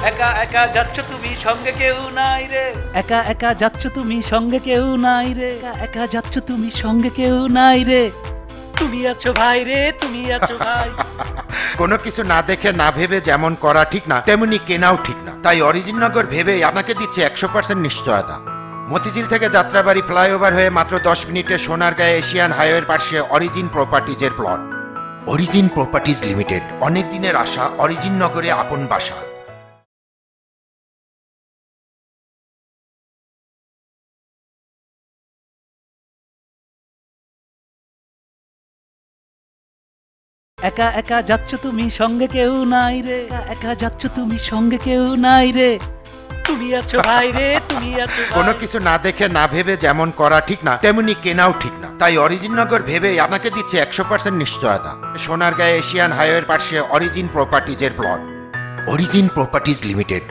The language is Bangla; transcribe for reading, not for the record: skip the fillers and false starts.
একা একা যাচ্ছ তুমি, সঙ্গে কেউ নাই রে। একা একা যাচ্ছ তুমি, সঙ্গে কেউ নাই রে। একা একা যাচ্ছ তুমি, সঙ্গে কেউ নাই রে। তুমি আছো ভাই রে, তুমি আছো ভাই। কোনো কিছু না দেখে না ভেবে যেমন করা ঠিক না, তেমনি কেনাও ঠিক না। তাই অরিজিননগর ভেবেই আপনাকে দিচ্ছে 100% নিশ্চয়তা। মতিঝিল থেকে যাত্রাবাড়ি ফ্লাইওভার হয়ে মাত্র 10 মিনিটে সোনারগাঁয়ে এশিয়ান হাইওয়ের পাশে অরিজিন প্রপার্টিজের প্লট। অরিজিন প্রপার্টিজ লিমিটেড, অনেক দিনের আশা, অরিজিন নগরে আপন বাসা। একা একা যাচ্ছ তুমি, সঙ্গে কেউ নাই রে। একা একা যাচ্ছ তুমি, সঙ্গে কেউ নাই রে। তুমি আছো ভাই রে, তুমি আছো ভাই। কোনো কিছু না দেখে না ভেবে যেমন করা ঠিক না, তেমনি কেনাও ঠিক না। তাই অরিজিননগর ভেবেই আপনাকে দিচ্ছে 100% নিশ্চয়তা। সোনারগাঁয়ে এশিয়ান হাইওয়ের পাশে অরিজিন প্রপার্টিজের প্লট। Origin properties limited.